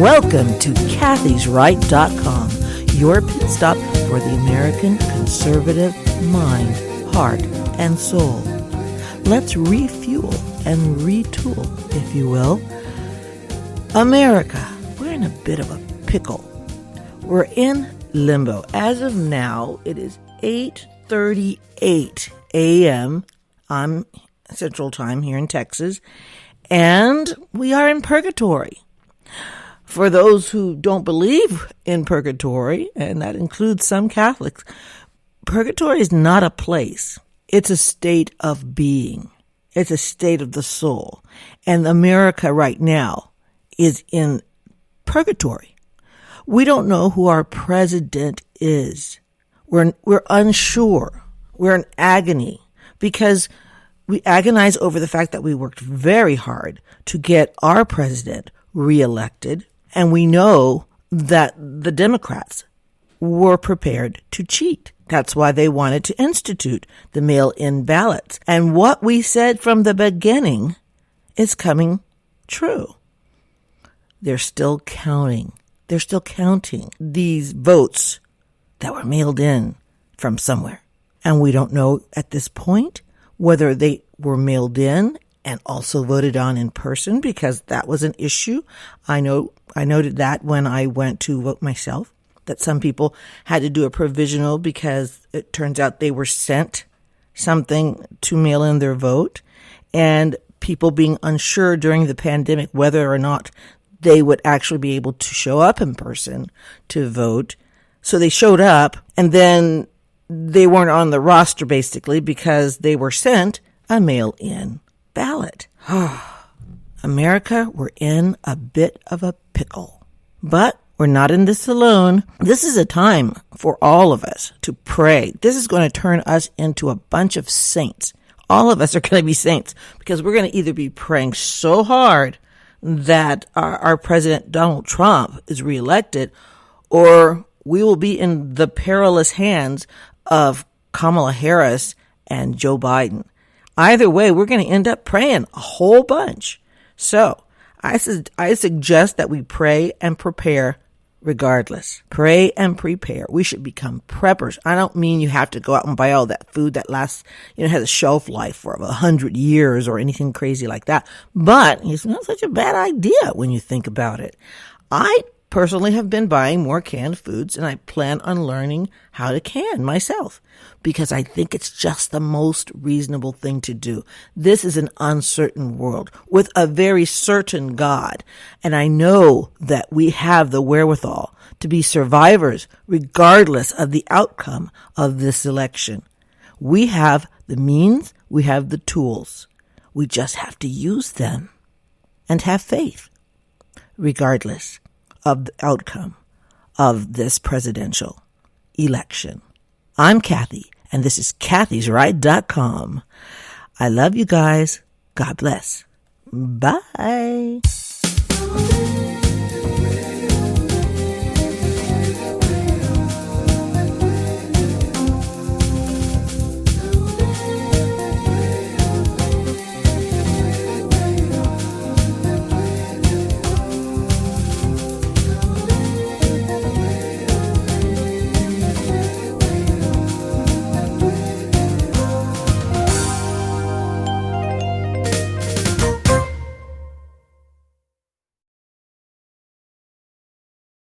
Welcome to kathysright.com, your pit stop for the American conservative mind, heart, and soul. Let's refuel and retool, if you will. America, we're in a bit of a pickle. We're in limbo. As of now, it is 8:38 a.m. on Central Time here in Texas, and we are in purgatory. For those who don't believe in purgatory, and that includes some Catholics, purgatory is not a place. It's a state of being. It's a state of the soul. And America right now is in purgatory. We don't know who our president is. We're unsure. We're in agony because we agonize over the fact that we worked very hard to get our president reelected. And we know that the Democrats were prepared to cheat. That's why they wanted to institute the mail-in ballots. And what we said from the beginning is coming true. They're still counting. They're still counting these votes that were mailed in from somewhere. And we don't know at this point whether they were mailed in and also voted on in person, because that was an issue. I noted that when I went to vote myself, that some people had to do a provisional because it turns out they were sent something to mail in their vote, and people being unsure during the pandemic whether or not they would actually be able to show up in person to vote. So they showed up, and then they weren't on the roster basically because they were sent a mail-in ballot. America, we're in a bit of a pickle. But we're not in this alone. This is a time for all of us to pray. This is going to turn us into a bunch of saints. All of us are going to be saints because we're going to either be praying so hard that our president, Donald Trump, is reelected, or we will be in the perilous hands of Kamala Harris and Joe Biden. Either way, we're going to end up praying a whole bunch. So I suggest that we pray and prepare regardless. Pray and prepare. We should become preppers. I don't mean you have to go out and buy all that food that lasts, has a shelf life for 100 years or anything crazy like that. But it's not such a bad idea when you think about it. I personally have been buying more canned foods, and I plan on learning how to can myself because I think it's just the most reasonable thing to do. This is an uncertain world with a very certain God, and I know that we have the wherewithal to be survivors regardless of the outcome of this election. We have the means, we have the tools. We just have to use them and have faith regardless of the outcome of this presidential election. I'm Kathy, and this is kathysright.com. I love you guys. God bless. Bye.